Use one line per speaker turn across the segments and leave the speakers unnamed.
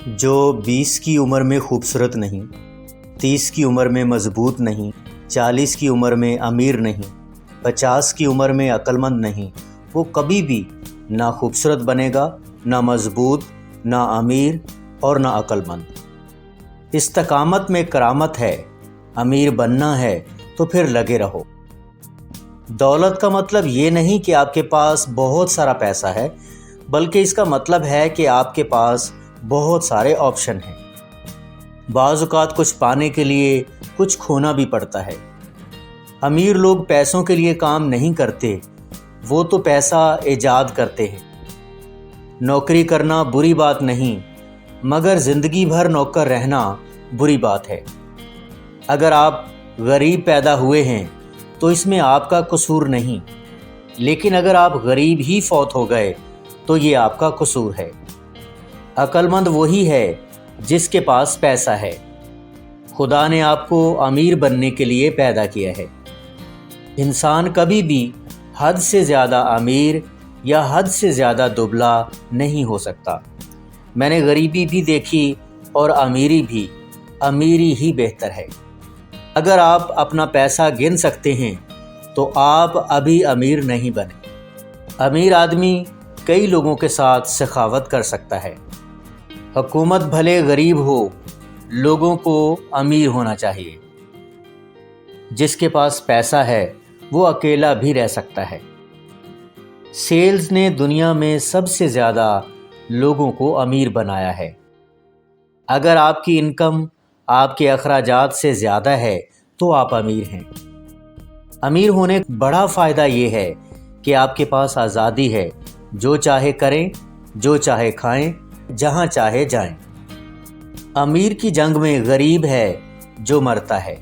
جو 20 کی عمر میں خوبصورت نہیں، 30 کی عمر میں مضبوط نہیں، 40 کی عمر میں امیر نہیں، 50 کی عمر میں عقل مند نہیں، وہ کبھی بھی نہ خوبصورت بنے گا، نہ مضبوط، نہ امیر اور نہ عقل مند۔ استقامت میں کرامت ہے، امیر بننا ہے تو پھر لگے رہو۔ دولت کا مطلب یہ نہیں کہ آپ کے پاس بہت سارا پیسہ ہے، بلکہ اس کا مطلب ہے کہ آپ کے پاس بہت سارے آپشن ہیں۔ بعض اوقات کچھ پانے کے لیے کچھ کھونا بھی پڑتا ہے۔ امیر لوگ پیسوں کے لیے کام نہیں کرتے، وہ تو پیسہ ایجاد کرتے ہیں۔ نوکری کرنا بری بات نہیں، مگر زندگی بھر نوکر رہنا بری بات ہے۔ اگر آپ غریب پیدا ہوئے ہیں تو اس میں آپ کا قصور نہیں، لیکن اگر آپ غریب ہی فوت ہو گئے تو یہ آپ کا قصور ہے۔ عقل مند وہی ہے جس کے پاس پیسہ ہے۔ خدا نے آپ کو امیر بننے کے لیے پیدا کیا ہے۔ انسان کبھی بھی حد سے زیادہ امیر یا حد سے زیادہ دبلا نہیں ہو سکتا۔ میں نے غریبی بھی دیکھی اور امیری بھی، امیری ہی بہتر ہے۔ اگر آپ اپنا پیسہ گن سکتے ہیں تو آپ ابھی امیر نہیں بنے۔ امیر آدمی کئی لوگوں کے ساتھ سخاوت کر سکتا ہے۔ حکومت بھلے غریب ہو، لوگوں کو امیر ہونا چاہیے۔ جس کے پاس پیسہ ہے وہ اکیلا بھی رہ سکتا ہے۔ سیلز نے دنیا میں سب سے زیادہ لوگوں کو امیر بنایا ہے۔ اگر آپ کی انکم آپ کے اخراجات سے زیادہ ہے تو آپ امیر ہیں۔ امیر ہونے کا بڑا فائدہ یہ ہے کہ آپ کے پاس آزادی ہے، جو چاہے کریں، جو چاہے کھائیں، جہاں چاہے جائیں۔ امیر کی جنگ میں غریب ہے جو مرتا ہے۔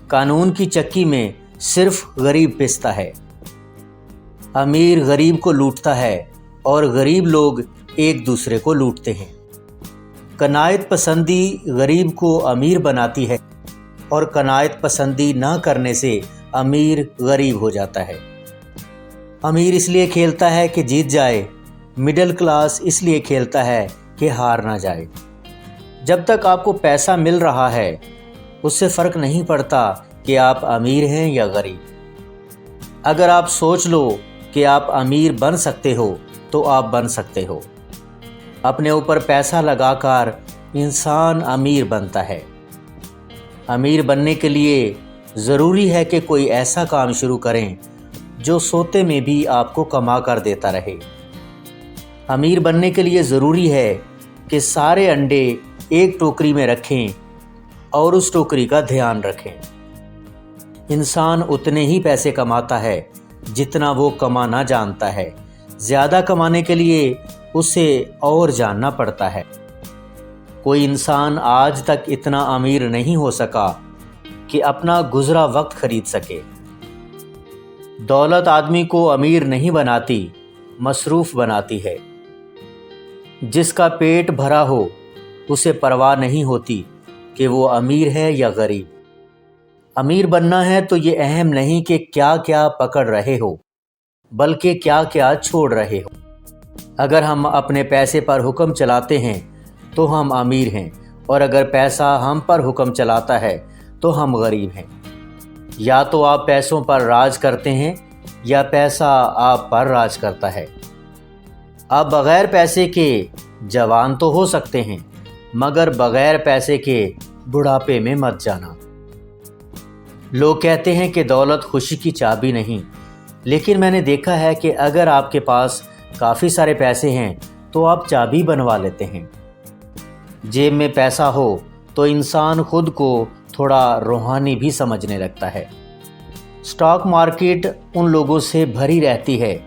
قانون کی چکی میں صرف غریب پستا ہے۔ امیر غریب کو لوٹتا ہے اور غریب لوگ ایک دوسرے کو لوٹتے ہیں۔ قناعت پسندی غریب کو امیر بناتی ہے اور قناعت پسندی نہ کرنے سے امیر غریب ہو جاتا ہے۔ امیر اس لیے کھیلتا ہے کہ جیت جائے، مڈل کلاس اس لیے کھیلتا ہے کہ ہار نہ جائے۔ جب تک آپ کو پیسہ مل رہا ہے اس سے فرق نہیں پڑتا کہ آپ امیر ہیں یا غریب۔ اگر آپ سوچ لو کہ آپ امیر بن سکتے ہو تو آپ بن سکتے ہو۔ اپنے اوپر پیسہ لگا کر انسان امیر بنتا ہے۔ امیر بننے کے لیے ضروری ہے کہ کوئی ایسا کام شروع کریں جو سوتے میں بھی آپ کو کما کر دیتا رہے۔ امیر بننے کے لیے ضروری ہے کہ سارے انڈے ایک ٹوکری میں رکھیں اور اس ٹوکری کا دھیان رکھیں۔ انسان اتنے ہی پیسے کماتا ہے جتنا وہ کمانا جانتا ہے۔ زیادہ کمانے کے لیے اسے اور جاننا پڑتا ہے۔ کوئی انسان آج تک اتنا امیر نہیں ہو سکا کہ اپنا گزرا وقت خرید سکے۔ دولت آدمی کو امیر نہیں بناتی، مصروف بناتی ہے۔ جس کا پیٹ بھرا ہو اسے پرواہ نہیں ہوتی کہ وہ امیر ہے یا غریب۔ امیر بننا ہے تو یہ اہم نہیں کہ کیا کیا پکڑ رہے ہو، بلکہ کیا کیا چھوڑ رہے ہو۔ اگر ہم اپنے پیسے پر حکم چلاتے ہیں تو ہم امیر ہیں، اور اگر پیسہ ہم پر حکم چلاتا ہے تو ہم غریب ہیں۔ یا تو آپ پیسوں پر راج کرتے ہیں یا پیسہ آپ پر راج کرتا ہے۔ آپ بغیر پیسے کے جوان تو ہو سکتے ہیں، مگر بغیر پیسے کے بڑھاپے میں مت جانا۔ لوگ کہتے ہیں کہ دولت خوشی کی چابی نہیں، لیکن میں نے دیکھا ہے کہ اگر آپ کے پاس کافی سارے پیسے ہیں تو آپ چابی بنوا لیتے ہیں۔ جیب میں پیسہ ہو تو انسان خود کو تھوڑا روحانی بھی سمجھنے لگتا ہے۔ اسٹاک مارکیٹ ان لوگوں سے بھری رہتی ہے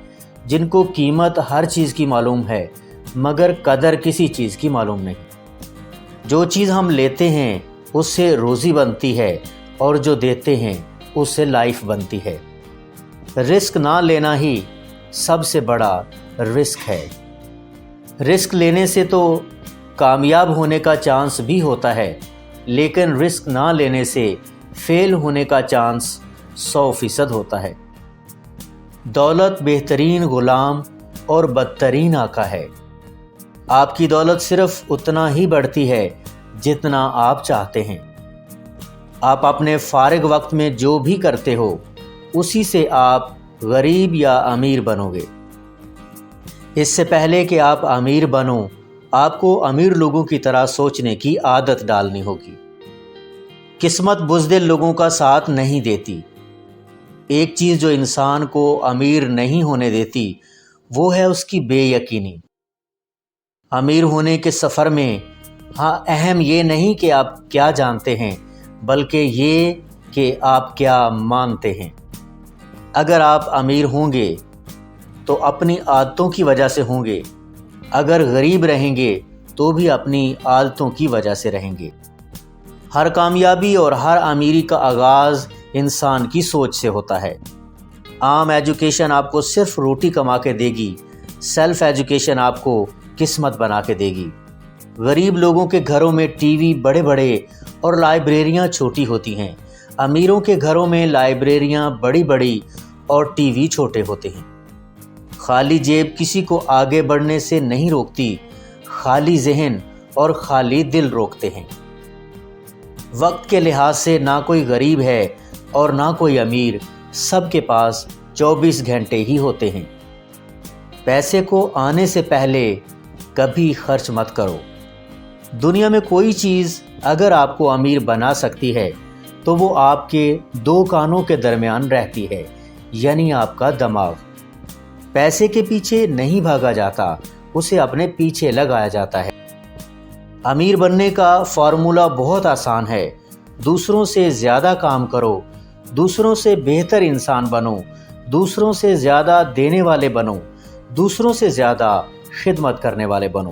جن کو قیمت ہر چیز کی معلوم ہے مگر قدر کسی چیز کی معلوم نہیں۔ جو چیز ہم لیتے ہیں اس سے روزی بنتی ہے اور جو دیتے ہیں اس سے لائف بنتی ہے۔ رسک نہ لینا ہی سب سے بڑا رسک ہے۔ رسک لینے سے تو کامیاب ہونے کا چانس بھی ہوتا ہے، لیکن رسک نہ لینے سے فیل ہونے کا چانس 100% ہوتا ہے۔ دولت بہترین غلام اور بدترین آقا ہے۔ آپ کی دولت صرف اتنا ہی بڑھتی ہے جتنا آپ چاہتے ہیں۔ آپ اپنے فارغ وقت میں جو بھی کرتے ہو اسی سے آپ غریب یا امیر بنو گے۔ اس سے پہلے کہ آپ امیر بنو، آپ کو امیر لوگوں کی طرح سوچنے کی عادت ڈالنی ہوگی۔ قسمت بزدل لوگوں کا ساتھ نہیں دیتی۔ ایک چیز جو انسان کو امیر نہیں ہونے دیتی وہ ہے اس کی بے یقینی۔ امیر ہونے کے سفر میں اہم یہ نہیں کہ آپ کیا جانتے ہیں، بلکہ یہ کہ آپ کیا مانتے ہیں۔ اگر آپ امیر ہوں گے تو اپنی عادتوں کی وجہ سے ہوں گے، اگر غریب رہیں گے تو بھی اپنی عادتوں کی وجہ سے رہیں گے۔ ہر کامیابی اور ہر امیری کا آغاز انسان کی سوچ سے ہوتا ہے۔ عام ایجوکیشن آپ کو صرف روٹی کما کے دے گی، سیلف ایجوکیشن آپ کو قسمت بنا کے دے گی۔ غریب لوگوں کے گھروں میں ٹی وی بڑے بڑے اور لائبریریاں چھوٹی ہوتی ہیں، امیروں کے گھروں میں لائبریریاں بڑی بڑی اور ٹی وی چھوٹے ہوتے ہیں۔ خالی جیب کسی کو آگے بڑھنے سے نہیں روکتی، خالی ذہن اور خالی دل روکتے ہیں۔ وقت کے لحاظ سے نہ کوئی غریب ہے اور نہ کوئی امیر، سب کے پاس 24 گھنٹے ہی ہوتے ہیں۔ پیسے کو آنے سے پہلے کبھی خرچ مت کرو۔ دنیا میں کوئی چیز اگر آپ کو امیر بنا سکتی ہے تو وہ آپ کے 2 کانوں کے درمیان رہتی ہے، یعنی آپ کا دماغ۔ پیسے کے پیچھے نہیں بھاگا جاتا، اسے اپنے پیچھے لگایا جاتا ہے۔ امیر بننے کا فارمولہ بہت آسان ہے۔ دوسروں سے زیادہ کام کرو، دوسروں سے بہتر انسان بنو، دوسروں سے زیادہ دینے والے بنو، دوسروں سے زیادہ خدمت کرنے والے بنو۔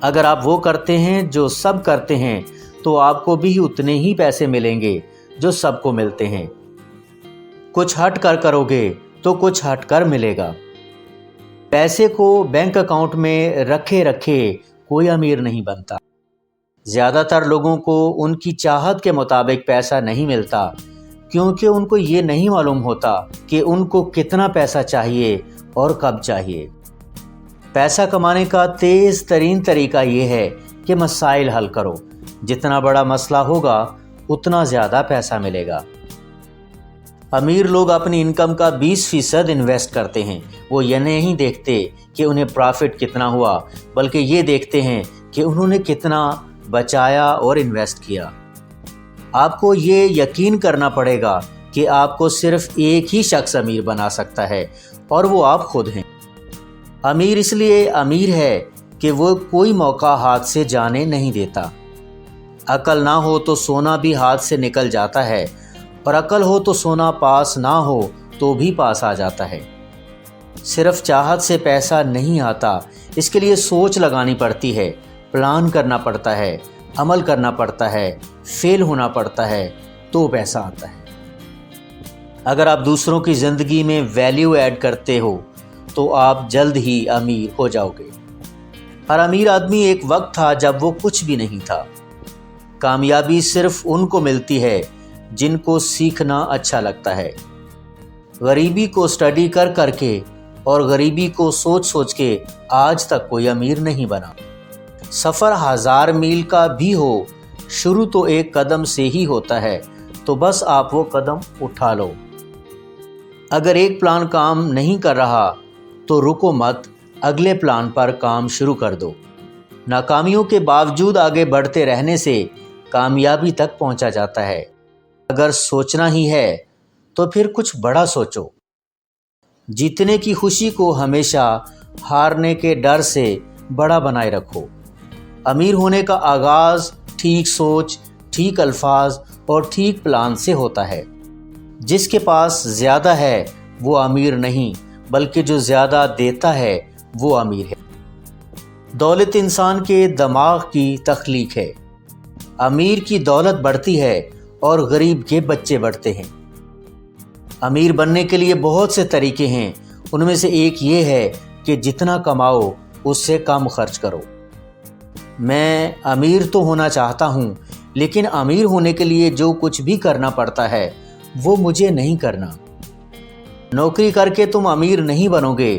اگر آپ وہ کرتے ہیں جو سب کرتے ہیں تو آپ کو بھی اتنے ہی پیسے ملیں گے جو سب کو ملتے ہیں۔ کچھ ہٹ کر کرو گے تو کچھ ہٹ کر ملے گا۔ پیسے کو بینک اکاؤنٹ میں رکھے کوئی امیر نہیں بنتا۔ زیادہ تر لوگوں کو ان کی چاہت کے مطابق پیسہ نہیں ملتا، کیونکہ ان کو یہ نہیں معلوم ہوتا کہ ان کو کتنا پیسہ چاہیے اور کب چاہیے۔ پیسہ کمانے کا تیز ترین طریقہ یہ ہے کہ مسائل حل کرو۔ جتنا بڑا مسئلہ ہوگا اتنا زیادہ پیسہ ملے گا۔ امیر لوگ اپنی انکم کا 20% انویسٹ کرتے ہیں۔ وہ یہ نہیں دیکھتے کہ انہیں پرافٹ کتنا ہوا، بلکہ یہ دیکھتے ہیں کہ انہوں نے کتنا بچایا اور انویسٹ کیا۔ آپ کو یہ یقین کرنا پڑے گا کہ آپ کو صرف ایک ہی شخص امیر بنا سکتا ہے اور وہ آپ خود ہیں۔ امیر اس لیے امیر ہے کہ وہ کوئی موقع ہاتھ سے جانے نہیں دیتا۔ عقل نہ ہو تو سونا بھی ہاتھ سے نکل جاتا ہے، اور عقل ہو تو سونا پاس نہ ہو تو بھی پاس آ جاتا ہے۔ صرف چاہت سے پیسہ نہیں آتا، اس کے لیے سوچ لگانی پڑتی ہے، پلان کرنا پڑتا ہے، عمل کرنا پڑتا ہے، فیل ہونا پڑتا ہے تو پیسہ آتا ہے۔ اگر آپ دوسروں کی زندگی میں ویلیو ایڈ کرتے ہو تو آپ جلد ہی امیر ہو جاؤ گے۔ ہر امیر آدمی ایک وقت تھا جب وہ کچھ بھی نہیں تھا۔ کامیابی صرف ان کو ملتی ہے جن کو سیکھنا اچھا لگتا ہے۔ غریبی کو اسٹڈی کر کر کے اور غریبی کو سوچ سوچ کے آج تک کوئی امیر نہیں بنا۔ سفر 1000 میل کا بھی ہو، شروع تو ایک قدم سے ہی ہوتا ہے، تو بس آپ وہ قدم اٹھا لو۔ اگر ایک پلان کام نہیں کر رہا تو رکو مت، اگلے پلان پر کام شروع کر دو۔ ناکامیوں کے باوجود آگے بڑھتے رہنے سے کامیابی تک پہنچا جاتا ہے۔ اگر سوچنا ہی ہے تو پھر کچھ بڑا سوچو۔ جیتنے کی خوشی کو ہمیشہ ہارنے کے ڈر سے بڑا بنائے رکھو۔ امیر ہونے کا آغاز ٹھیک سوچ، ٹھیک الفاظ اور ٹھیک پلان سے ہوتا ہے۔ جس کے پاس زیادہ ہے وہ امیر نہیں، بلکہ جو زیادہ دیتا ہے وہ امیر ہے۔ دولت انسان کے دماغ کی تخلیق ہے۔ امیر کی دولت بڑھتی ہے اور غریب کے بچے بڑھتے ہیں۔ امیر بننے کے لیے بہت سے طریقے ہیں، ان میں سے ایک یہ ہے کہ جتنا کماؤ اس سے کم خرچ کرو۔ میں امیر تو ہونا چاہتا ہوں، لیکن امیر ہونے کے لیے جو کچھ بھی کرنا پڑتا ہے وہ مجھے نہیں کرنا۔ نوکری کر کے تم امیر نہیں بنو گے،